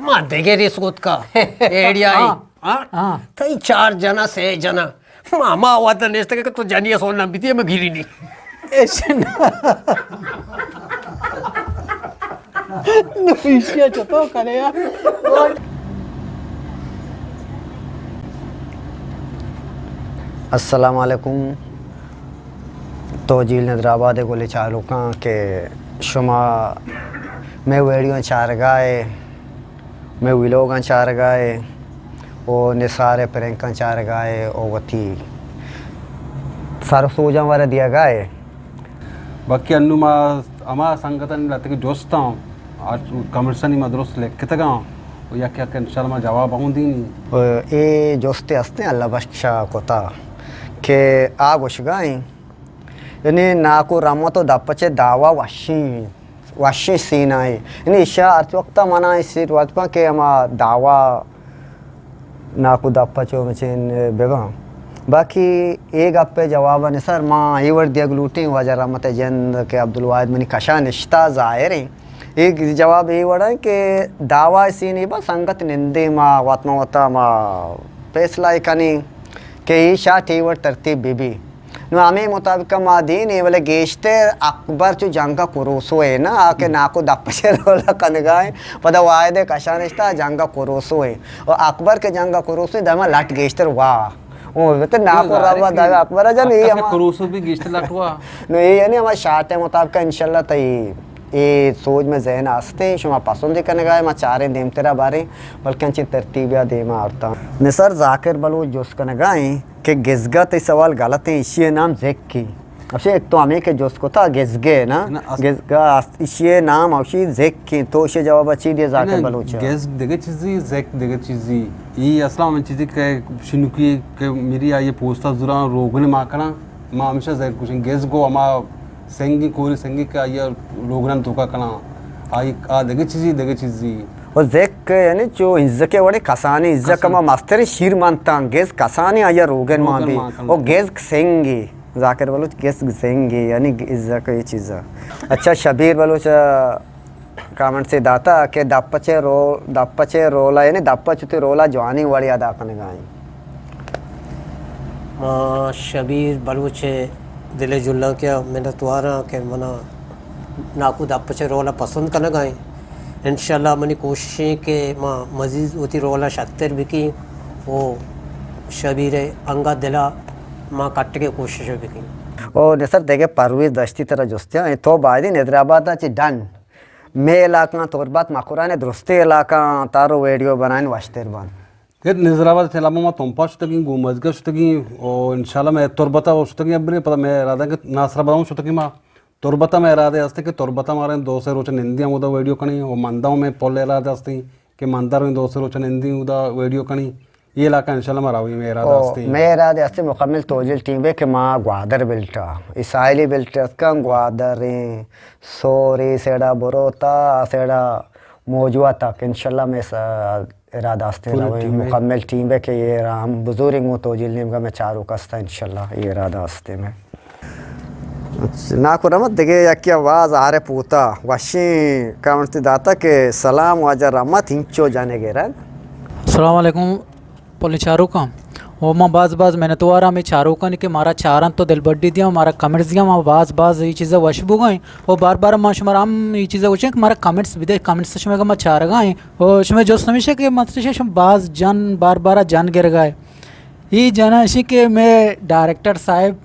मां देगेरी सोत का एडिया हां कई 4 जना 6 जना मामा हुआ तो नेस्त के तो जानिए सोना बीती मैं गिरी नहीं ऐसे नुइशिया चतो करे यार। अस्सलाम वालेकुम। तो झील नजराबाद गोले चालू के शुमा मैं वीडियो चार गाए मैं विलोगा चार गाए ओ निसारे प्रियंका चार गाए ओ वती सरसूजा वाला दिया गाए बाकी अन्नु मा अमा संगतन लतके जोस्ता आज कमर्सनी मदरस लेखतगा या क्या के इंशाल्लाह जवाब आऊंदी नी ए जोस्ते हस्ते अल्लाह बख्शा कोता के आगोश गाए यानी नाको रमतो दपचे दावा वशी सीन आए यानी इशा अर्थ वक्त मना इस वक्त के अमा दावा नाको दपचो मचेन बेगा बाकी एक आपे जवाब ने सर माँ ये वर्ड दिया ग्लूटिंग वजह रहमत जंद के अब्दुल वाहिद मनी कशा निश्ता ज़ाहिर है एक जवाब ये वर्ड है कि दावा सीन ये बस संगत निंदे माँ वात्मा वता माँ फैसला कनी के ये शाह ये वर्ड तरतीब बीबी नो हमें मुताबिक मादीन ये वाले गेश्ते अकबर जो जंगा कुरूसो है ना आके नाको दपचे रोला कनगाए पता वायदे कशा निश्ता जंगा कुरूसो है और अकबर के जंगा कुरूसो दमा लट गेश्तर वाह ओ तो नाको रवा दागा अकबर जन ये हम कुरूसो भी गेश्ते लटवा नो ये यानी हमारे शाते मुताबिक इंशाल्लाह तई ये सोच में जहन आस्ते शुमा पसंद करने गए मैं चारे देम तेरा बारे बल्कि अच्छी तरतीबिया देमा आता निसर जाकिर बलूच जोश करने गए कि गिजगा तो सवाल गलत है इसी नाम जेक की अवश्य एक तो हमें के जोश को था गिजगे ना गिजगा इसी नाम अवश्य जेक की तो इसे जवाब अच्छी दिया जाकिर बलूच गिज देगे चीज़ी जेक देगे चीज़ी ये असला में चीज़ी के शिनुकी के मेरी आये पोस्टा जुरा रोगने माकना माँ हमेशा जेक कुछ गिज गो अमा सेंगी कोरी सेंगी का ये लोगों ने धोखा करना आई आ देगे चीज़ी और जेक यानी जो इज्जत के वड़े कसानी इज्जत कमा मास्टर शीर मानता गेज कसानी आया रोगन मां भी और गेज सेंगी जाकिर बोलो गेज सेंगी यानी इज्जत का ये चीज़ अच्छा शबीर बोलो कमेंट से दाता के दप्पचे रोला यानी दप्पचुती रोला जवानी वाली अदा करने गाय मां शबीर बलूचे दिले जुल्ला क्या मैंने तुआरा के मना नाकू दपचे रोला पसंद करना गए इंशाल्लाह मनी कोशिशें के माँ मजीद होती रोला शत्तर भी की वो शबीर अंगा दिला माँ कट के कोशिश भी की और नसर देखे परवेज दस्ती तरह जोस्तियाँ तो बाद हैदराबाद ची डन मैं इलाका तोरबात मकुरा ने दुरुस्ती इलाका तारो वीडियो बनाए वास्तेर बन ये नजराबाद थे लामा माँ तुम पास तकी घूमज के तकी और इंशाल्लाह मैं तुरबता उस तकी अब नहीं पता मैं इरादा के नासरा बताऊँ तकी माँ तुरबता में इरादे हस्ते कि तुरबता मारे दो से रोच निंदी उदा वीडियो कनी वो मंदाओं में पोल इरादे हस्ते कि मंदार में दो से रोच निंदी उदा वीडियो कनी ये इलाका इंशाल्लाह मरावी में इरादा हस्ते मैं इरादे हस्ते मुकम्मल तोजिल टीम है कि माँ ग्वादर बिल्टा इसाइली बिल्टा का ग्वादर सोरी सेड़ा बुरोता सेड़ा मौजूदा तक इंशाल्लाह मैं इरादा हस्ते मुकम्मल टीम है कि ये राम बुजुर्ग वो तोजिल नीम का मैं चारों कस्ता इंशाल्लाह ये इरादा हस्ते में नाको रमत देखे या क्या आवाज़ आ रहे पूता वशी कामती दाता के सलाम वाजा रमत हिंचो जाने गे रहा अस्सलाम वालेकुम पोली चारों का वो माँ बाज मैंने तो आ रहा मैं चारों का नहीं कि मारा चारन तो दिल बड्डी दिया मारा कमेंट्स दिया माँ बाज ये चीज़ें वशबू गए वो बार माँ शुमार हम ये चीज़ें पूछें कि मारा कमेंट्स भी दे कमेंट्स शुमे का माँ चार गए और शुमे जो समझे कि मतलब शुम बाज जन बार जान गिर गए ये जाना इसी के मैं डायरेक्टर साहब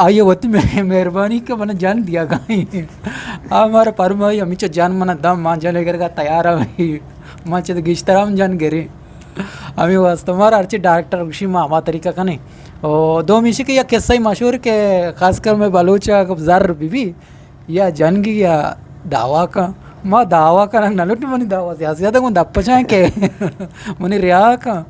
आइए होती मेहरबानी के मैंने जान दिया गई हमारे पर भाई हमी जान मना दम माँ जाने कर तैयार है भाई माँ चेत गिश्तराम जान गिरे हमें वास्तव हमारा अर्ची डायरेक्टर खुशी माँ हमारा तरीका का नहीं और दो मिशी के या किस्सा ही मशहूर के खासकर मैं बलूचा ज़र बीबी या जन की या दावा का माँ दावा का रंग नलुट मनी दावा से ज़्यादा कौन दप्पा चाहे के मनी रिया का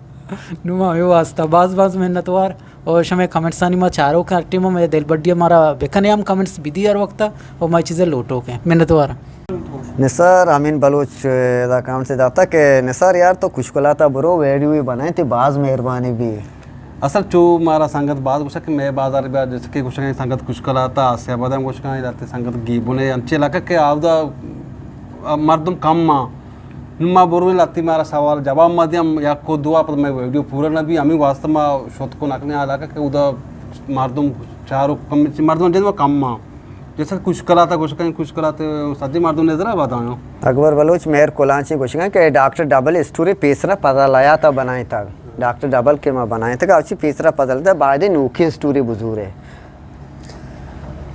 नुमा ये वास्ता बाज मेहनतवार और शमे कमेंट्स आनी माँ चारों का टीम में दिल बड्डी हमारा बेखने हम कमेंट्स भी दी हर वक्त और मैं चीज़ें लोटो के मेहनतवार निसार अमीन बलूच दा काम से जाता कि निसार यार तो कुछ कलाता बरो वीडियो भी बनाए थे बाज मेहरबानी भी असल जो मारा संगत बाद कुछ कि मैं बाजार में जैसे कि कुछ संगत कुछ कलाता आसियाबाद में कुछ कहीं जाते संगत गीबुने अंचे इलाका के आवदा मर्दम कम माँ मा बरोबर लागती मारा सवाल जवाब मध्ये या को दुआ पर मैं वीडियो पूरा ना भी आम्ही वास्तव में शोध को नाकने आला का उदा मारदम चारों कम मारदम जन कम मा जैसे कुछ कराता कुछ कराते सदी मारदम नजर आ बताओ अकबर बलूच मेयर कोलांची घोषणा के डॉक्टर डबल स्टोरी तीसरा पजल आया था बनाए था डॉक्टर डबल के माँ बनाए थे अच्छी तीसरा पजल था बाद नोखी स्टोरी बुजूर है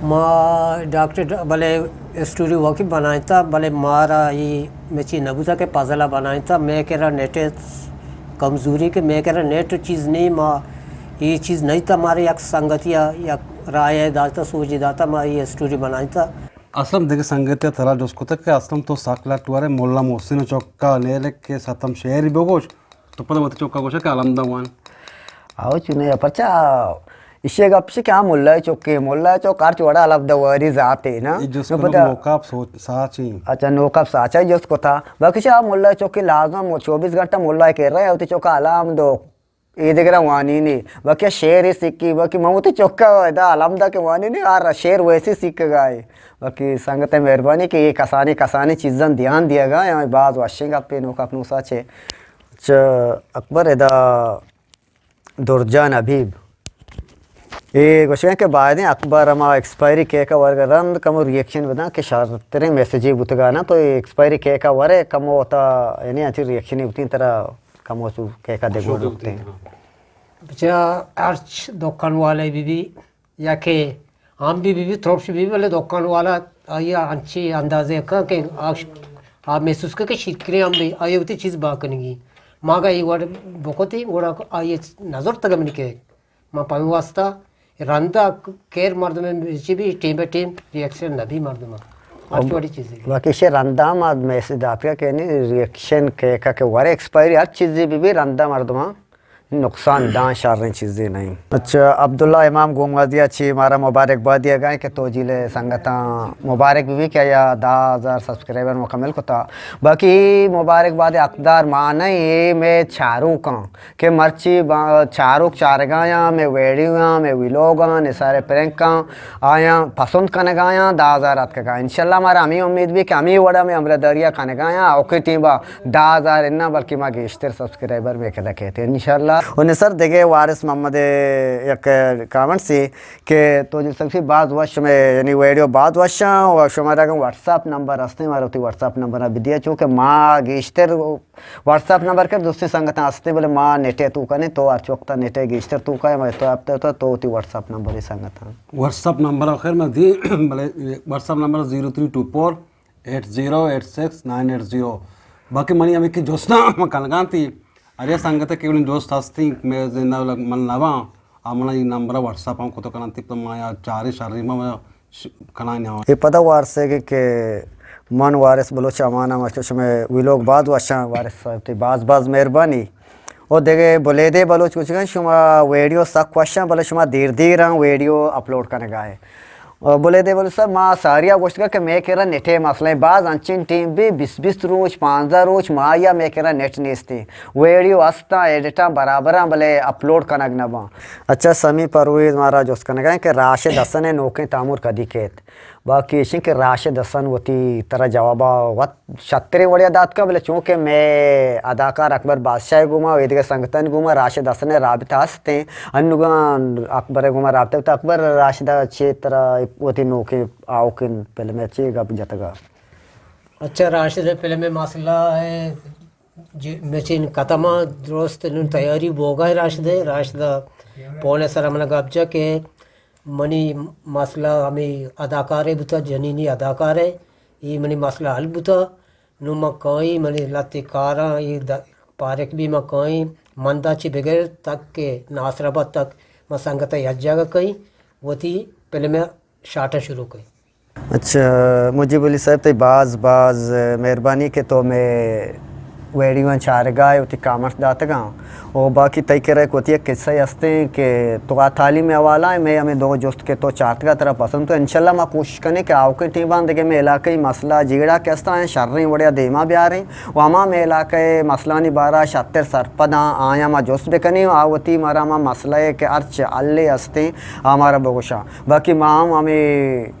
माँ डॉक्टर भले स्टोरी वकी बनाया था भले मारा ये मेची नबूता के पजला बनाया था मैं कह रहा नेट कमज़ोरी के मैं कह रहा नेट चीज़ नहीं माँ ये चीज़ नहीं था हमारे या संगतिया या राय दाता सोची दाता माँ ये स्टोरी बनाई था असलम देखे संगीत थरा जोसको तक के असलम तो साकला टुआरे मोल्ला मोहसिन चौका नेले के सतम शहरी बोगोश तो पता मत चौका गोशा के आलमदा वन आओ चुने परचा इसे गप से क्या मुल्ला चौक कार चौड़ा अलग दवारी जाते ना जो पता नोकाप सोच साची अच्छा नोकाप साचा जिसको था बाकी से मुल्ला चौक के लाजम 24 घंटा मुल्ला कह रहे होते चौका अलाम दो ये देख रहा वानी नहीं बाकी शेर सिक्की बाकी मऊते चौका अलमदा के वानी नहीं और शेर वैसे सीख गए बाकी संगत मेहरबानी कि ये कसानी चीज़ें ध्यान दिया गया बाज वाशिंग पे नोकाप नो साचे अकबर एदा दुर्जान अबीब ये क्वेश्चन के बाद अकबर हम एक्सपायरी केक वर्ग रंद कम रिएक्शन बना कि शार तेरे मैसेज बुतगा ना तो एक्सपायरी केक वरे कम होता यानी अच्छी रिएक्शन होती तरह कम हो चु केक देखो होते हैं बच्चा अर्च दुकान वाले भी या के हम भी थ्रोप्स भी वाले दुकान वाला आया अच्छी अंदाजे का कि आप महसूस कर के शिकरे हम भी आये होती चीज़ बाकनेगी माँ का ये वर्ड बहुत ही बड़ा आये नज़र तक हमने के माँ पावी वास्ता रंदा केयर मर्द में भी टीम बाय टीम रिएक्शन नभी मर्द में अच्छी बड़ी चीज़ है बाकी से रंदा मर्द में से दापिया के नहीं रिएक्शन केक के वारे एक्सपायरी हर चीज़ भी रंदा मर्द में नुकसान दां शार चीज़ें नहीं अच्छा अब्दुल्ला इमाम गुमदिया छी हमारा मुबारकबाद दिया गया कि तो जिले संगता मुबारक भी क्या या 10,000 सब्सक्राइबर मुकम्मल को था बाकी मुबारकबाद अकदार माना ये मैं चारों का के मर्ची चारों चार गाया मैं वेडियो मैं विलोगा ने सारे प्रैंक का आया पसंद करने गाया 10,000 रात का इंशाल्लाह हमारा हमें उम्मीद भी कि हमें वड़ा में हमरा दरिया खाने गाया ओके टीम 10,000 इन्ना बल्कि माँ गेस्टर सब्सक्राइबर में कहते हैं इंशाल्लाह उन्हें सर देखे वारिस मोहम्मद एक कमेंट से कि तो जो सबसे बाद वर्ष में यानी वीडियो बाद वर्ष और हमारा व्हाट्सअप नंबर हंसते हमारे होती व्हाट्सअप नंबर अभी दिया चूँकि माँ गेस्टर व्हाट्सअप नंबर कर दूसरी संगत हंसते बोले माँ नेटे तू का नहीं तो अर्चोकता नेटे गेस्टर तू का है तो आप तो होती व्हाट्सअप नंबर ही संगत व्हाट्सअप नंबर आखिर में दी बोले व्हाट्सअप नंबर 0324 8086 980 बाकी मनी हमें कि जोस्ना मैं कलगांती अरे संगत केवल दोस्त हस्ती मैं जिंदा मन नवा आमना ये नंबर व्हाट्सएप हम को तो कनाती तो माया चारे शारी में कना नहीं ये पता वारस है कि मन वारिस बोलो चमाना मस्कुश में वी लोग बाद वाशा वारिस साहब बाज मेहरबानी और देखे बोले दे बोलो कुछ शुमा वीडियो सक क्वेश्चन बोले शुमा देर वीडियो अपलोड करने गाए और बोले दे बोले सर माँ सारिया गोश्त का कि मैं कह रहा नेटे मसला है बाज अंचिन टीम भी 20 रोज 5 रोज माँ या मैं कह रहा नेट नेस्ती वीडियो हंसता एडिटा बराबर बोले अपलोड करना नबा अच्छा समी परवेज हमारा जो उसका कहा कि राशिद हसन है नौकरी तामुर कदी केत बाकी इसी के राशिद हसन होती तरह जवाब वत छत्रे वड़िया दात का बोले चूँकि मैं अदाकार अकबर बादशाह घूमा वेद के संगतन घूमा राशिद हसन राबता हंसते अनुगा अकबर घूमा राबते तो अकबर राशिदा अच्छी तरह होती नौकरी आओ कि पहले मैं अच्छी गप जतगा अच्छा राशिद पहले में मसला है मेचिन कतमा दोस्त तैयारी बोगा है राशिदा पौने सर हमने गपजा के मनी मसला हमें अदाकार है बुता जनीनी अदाकार है ये मनी मसला हल बुता नुमा कहीं मनी लाती कारा ये पारक भी मैं कहीं मंदाची बगैर तक के नासराबाद तक मैं संगत यज्जा कहीं वो थी पहले मैं शाटा शुरू करी अच्छा मुझे बोली साहब तो बाज मेहरबानी के तो मैं वीडियो चार गाय उती कामर्स दातगा और बाकी तय कर रहे कोती किस्सा हंसते कि तो तालीम हवाला है मैं हमें 2 दोस्त के तो चार्ट का तरह पसंद तो इंशाल्लाह मैं कोशिश करने के आओ के टीम बांध के मैं इलाके मसला जिगड़ा कैसा है शर रही बढ़िया देमा भी आ रही वहाँ मैं इलाके मसला नहीं बारा 76 सरपदा आया मैं जोस्त भी करनी आवती मारा माँ मसला है कि अर्च अल्ले हंसते हमारा बगोशा बाकी माँ हमें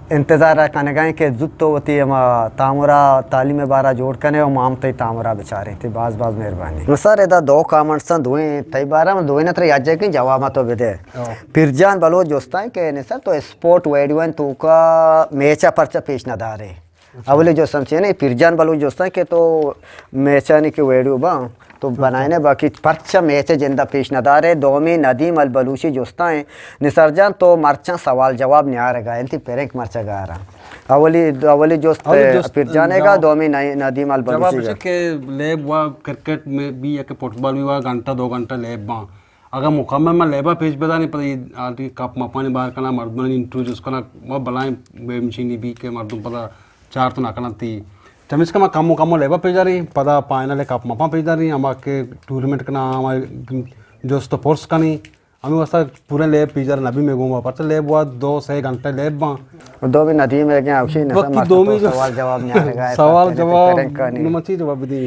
इंतज़ार करने गए कि जुत तो होती है तामुरा तालीम बारा जोड़ कने और माम तई तामुरा बेचारे थे बाज बाज मेहरबानी सर इधर दो कमेंट्स दुए तई बारा में दुए नत्र याद जाए कि जवाब तो बेदे फिरजान बलोच जोस्ता है कि सर तो स्पोर्ट वेडियो तो का मेचा पर्चा पेश न दारे अवले जो समझे ना फिरजान बलोच जोस्ता है कि तो मेचा नहीं कि वेडियो बा तो बनाए ने बाकी पर्चा मैच जिंदा पेश नदार है दोमी नदीम अल बलूची जोस्ता है निसरजान तो मरचा सवाल जवाब नहीं आ रहा है पेरेंक मरचा गा रहा अवली जोस्त फिर जानेगा दोमी नदीम अल बलूची के लेब वा क्रिकेट में भी या के फुटबॉल भी वा घंटा 2 घंटा लेब बा अगर मुकम्मल में लेबा पेश बता नहीं पता आल्टी कप मपानी बाहर करना मर्दों ने इंट्रोड्यूस करना वो बनाए बेमशीनी भी के मर्दों पता 4 तो ना करना थी चमिस का कम लेबा पे जा रही पदा फाइनल कप मपा पे जा रही हमारे टूर्नामेंट का नाम हमारे जोस्त तो फोर्स का नहीं हमें वैसा पूरे लेब पी जा रहे नबी में घूमा पर लेब हुआ 2-6 घंटे लेब बा दो भी नदी में क्या आवशी बाकी दो में सवाल जवाब नहीं आएगा सवाल जवाब मची जवाब दी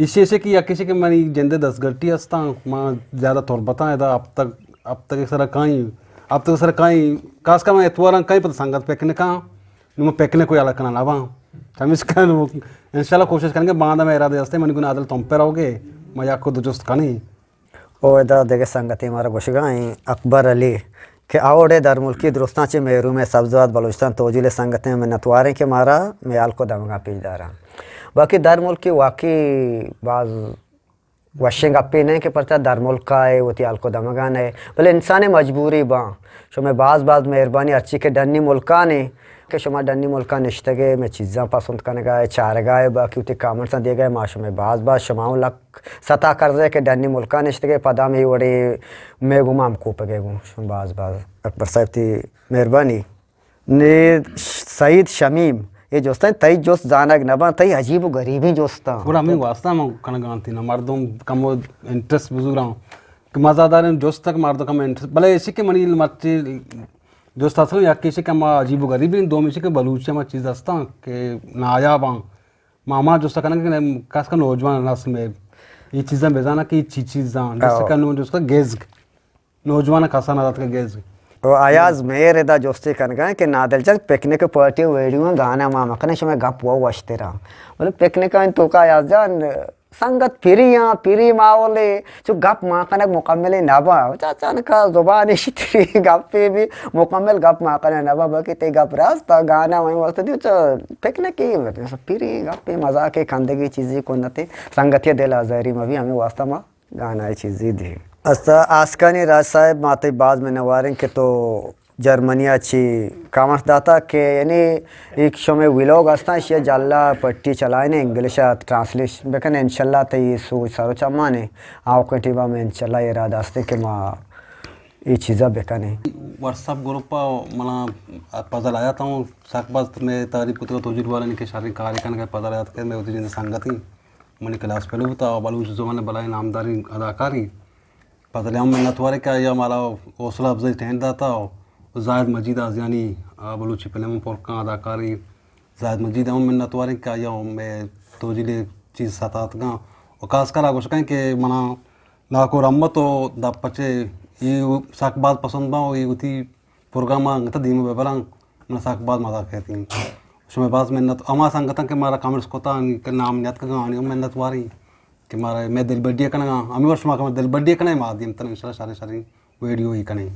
इसी से कि या किसी के मनी जिंदे 10 घंटी हस्ता मां ज्यादा तौर बताए था अब तक सर कहीं खास कर मैं इतवार कहीं पता संगत पेकने का नुम पेकने कोई अलग करना लावा हम इसका इंशाल्लाह कोशिश करेंगे बांधा में इरादे हस्ते मन को आदल तुम पे रहोगे मजाक को दुरुस्त कनी ओ इधर देखे संगति हमारा गोशगाई अकबर अली के आवड़े दर मुल्की दुरुस्तांचे मेरू में सब्ज़ात बलूचिस्तान तोजिले संगतें में नतवारे के मारा मैं को दमगा पीछ दारा बाकी दर मुल्की वाकई बाज वशिंग अपी नहीं के परता दर मुल्क का है वो त्याल को दमगा नहीं भले इंसानी मजबूरी बा शो में बाज मेहरबानी अच्छी के डन्नी मुल्का ने के शुमा डन्नी मुल्का निश्तगे में चीज़ा पसंद करने गए चार गाए बाकी उतने कामन सा दिए गए माशो में बाज शुमाओं लक सता कर्जे के डन्नी मुल्का निश्तगे पदा में वड़े मैं घुमाम को पगे गुम बाज अकबर साहब थी मेहरबानी ने सईद शमीम ये जोस्ता तई जोस्त जानक नबा तई अजीब व गरीबी जोस्ता पूरा मैं वास्ता में कन गांती ना मर्दों कम इंटरेस्ट बुजुर्ग कि मज़ादार जोस्त तक मर्दों कम इंटरेस्ट भले इसी के मनी मर्ची दोस्त असल या किसी का माँ अजीब व गरीबी दो में से के बलूचिया में चीज़ हस्ता कि नायाब मामा जो सकना कि खास कर नौजवान नस्ल में ये चीज़ें बेजाना कि चीज़ें जैसे का नो जो गेज़ नौजवान खासा नादात का गेज़ वो आयाज मेरे दा जोस्ती कर गए कि नादल चल पिकनिक पार्टी वीडियो गाना मामा कने शमे गप वो वशते रहा बोले पिकनिक का तो का आयाज जान संगत फिरी मावले जो गप माँ कनक मुकम्मल नबा चाचा का जुबान इश्तरी गप पे भी मुकम्मल गप माँ कने नबा बाकी ते गप रास्ता गाना वहीं वास्ते दियो च पिकनिक की फिरी गप पे मज़ा के खंदगी चीज़ें को नते संगतिया दिल आज़ारी में भी हमें वास्ता माँ गाना चीज़ें दी अस्ता आसकानी राज साहब माते बाद में नवारें के तो जर्मनी अच्छी कामर्स दाता के यानी एक शो में विलोग अस्ता ये जल्ला पट्टी चलाए ने इंग्लिश ट्रांसलेशन बेकन इंशाल्लाह तो ये सोच सारो चम्मा ने आओ कटिबा में इंशाल्लाह ये इरादा अस्ते के माँ ये चीज़ा बेकने व्हाट्सएप ग्रुप मला पता लाया था हूँ साकबाज में तारीफ को तोजुर वाले के शारी कार्यक्रम का पता लाया था मैं उतनी जिंदे संगति मैंने क्लास पहले बता बलूच जो मैंने बनाई नामदारी अदाकारी पता लिया मैं नतवारे का या हमारा हौसला अफजाई ठहर दाता जायद मजीद आज़ियानी बलूची फिल्म पोरका अदाकारी जायद मजीद मैं नतवारे का या मैं तो जिले चीज़ सतात गा और खास कर आगोश कहें कि मना नाको रम्मत तो दा पचे ये साकबाद पसंद बा ये उती प्रोग्राम अंगता दीम बेबरंग मैं साकबाद मजा कहती हूँ उसमें बाद में नत अमा संगता के मारा कमेंट्स कोता के नाम याद का गानी मैं नतवारी कि मारा मैं दिल बड्डिया कना हमें वर्ष माँ का दिल बड्डिया कना माध्यम तन इंशाल्लाह सारी वीडियो ही कने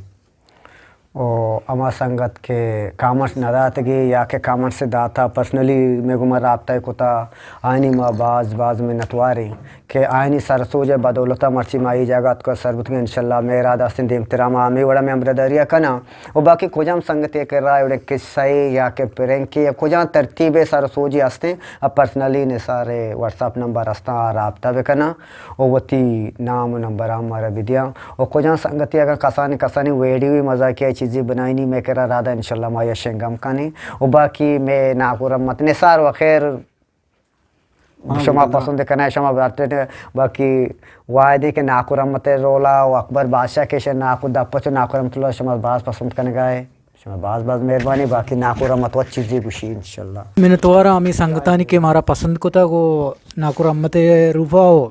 ओ अमा संगत के कामर्स नदातगी या के कामर्स से दाता पर्सनली मैं गुमर राबता कोता आयनी माँ बाज में नतवारी के आयनी सरसोज बदौलता मर्ची माई जगत को सरबत के इंशाल्लाह मेरा दास्तिन दे इम्तरामा आमी वड़ा में अमरदरिया कना और बाकी कुजाम संगत ये कर रहा है किस्से या के प्रेंकी या कुजाम तरतीब सरसोजी हस्ते अब पर्सनली ने सारे व्हाट्सअप नंबर हस्ता राबता भी कना और वती नाम नंबर हमारा विद्या और कुजाम संगत का कसानी वेडियो मज़ा किया चीज़ें बनाई नहीं मैं करा राधा इंशाल्लाह माया शेंगम का नहीं और बाकी मैं नाकुरम्मत निसार व खैर शमा पसंद करना है शमा बातें बाकी वायदे के नाकुरम्मत रोला व अकबर बादशाह के शे नाकु दप्पच नाकुरम्मत शमा बाज पसंद करने गए शमा बाज मेहरबानी बाकी नाकुरम्मत वो चीज़ें खुशी इंशाल्लाह मैंने तोरा आमी संगतानी के मारा पसंद को था वो नाकुरम्मत रूफा हो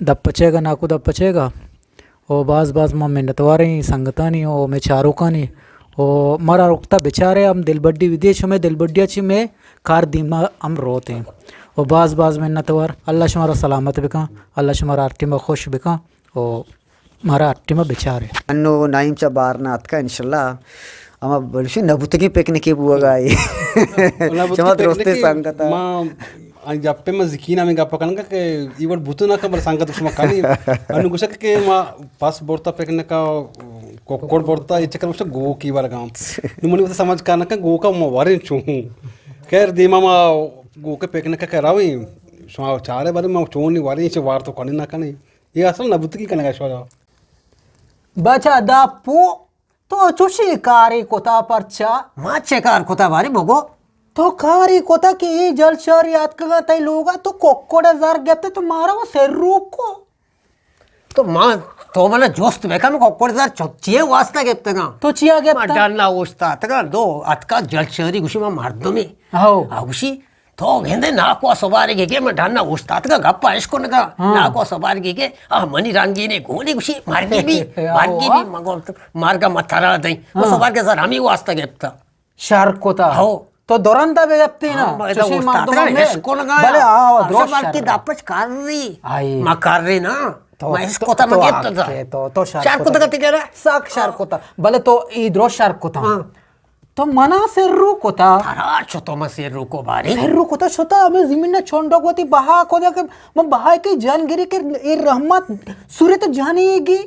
दप्पचेगा नाकु दप्पचेगा और बाज़ माँ में नतवारे संगतानी और मैं चारों का नहीं ओ मारा रुकता बेचारे हम दिलबड्डी विदेश में दिलबड्डिया में कार दीमा हम रोते हैं और बाज में नतवर अल्लाह शुमारा सलामत बिका अल्लाह शुमारा आरती में खुश बिका और मारा आरती में बेचारे अन्नो नाइम चा बारना अतका इंशाल्लाह अमा बलशी नबुतगी पिकनिक बुवगाई चमा दोस्ते सांगता आणि गप्पे मग जिकीन आम्ही गप्पा कारण का इवड भूत ना खबर सांगत उसमा खाली आणि गुशक के मा पास बोरता पेकने का कोकोड बोरता इचे कर गो की बार गांव निमनी उत समझ का ना का गो का वारे छु खैर दीमा मा गो के पेकने का करावी शो चारे बारे मा चोनी वारे इचे वार तो कणी ना कणी ये असल नबुत की कनेगा शो बचा दापू तो चुशी कारी कोता परचा माचे कार कोता भारी बघो तो कारी कोता की जलशर याद का तई लोगा तो कोकोड जार घेते तो मारा वो सेरू को तो मां तो मला जोस्त बेका मग कोडजार चिये वाजता घेत का तो चिया घेता डालना ओसता तका दो अतका जलशहरी गुशी मा मारदो मी हो गुशी तो घेंदे नाको सवारी घेके मग डालना ओसता तका गप्पा ऐसको नका नाको सवारी घेके मनी रांगी ने गोली गुशी मारगी भी मग मार्गा मथारा दई वो सवार के सर आम्ही वाजता घेता शार्क कोता हो तो दोरंदा बेगप्ती ना चुशी मार दो इसको लगा भले आओ द्रोश की दापच कार रही आई मा कार रही ना मैं इसको ता मग घेत तो शार्क कोता का तिकेरा साक शार्क होता भले तो ई द्रोश शार्क होता तो मना सेरू कोता थारा छोतो मसे रुको बारी सेरू कोता छोता हमें जमीन ने छोंडो कोती बहा को दे के मैं बहा के जानगिरी के ए रहमत सूर्य तो जानेगी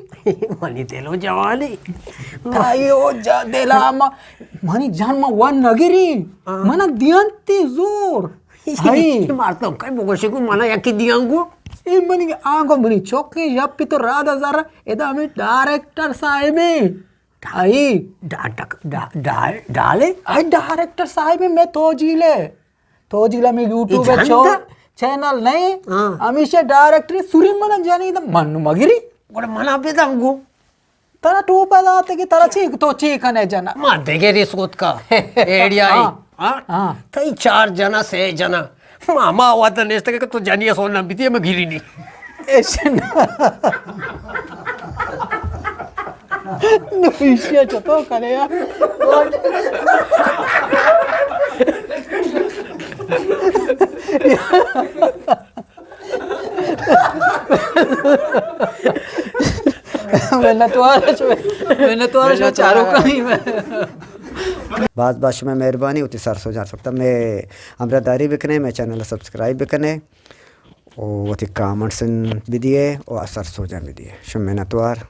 मनी तेलो जवानी तायो जा देला मनी जान मा वन नगिरी मना दियंती जोर हाई मारतो काय बघोशी को मला याकी दियांगो ए मनी आंगो मनी चौकी यप्पी तो रात हजार एदा हमें डायरेक्टर साहेब आई डाले आई डायरेक्टर साहब मैं तो जिले में यूट्यूब चैनल नहीं हमेशा डायरेक्टर सूर्य मन जानी मनु मगिरी गोड मना बेदांगो तरा टू पदाते की तरा चीक तो चीक ने जना मा देगे रे सोत का एडिया हां तई 4 जना 6 जना मामा आवाज नेस्त के तो जानिया सोना बिती में गिरी नहीं ऐसे नुशिया चतो करे यार मैंने तो आज चारों का ही मैं बात में मेहरबानी होती सर सो जा सकता मैं हमरा दारी बिकने मैं चैनल सब्सक्राइब बिकने और वो कमेंट्स भी दिए और असर सो जा भी दिए शुभ मेहनतवार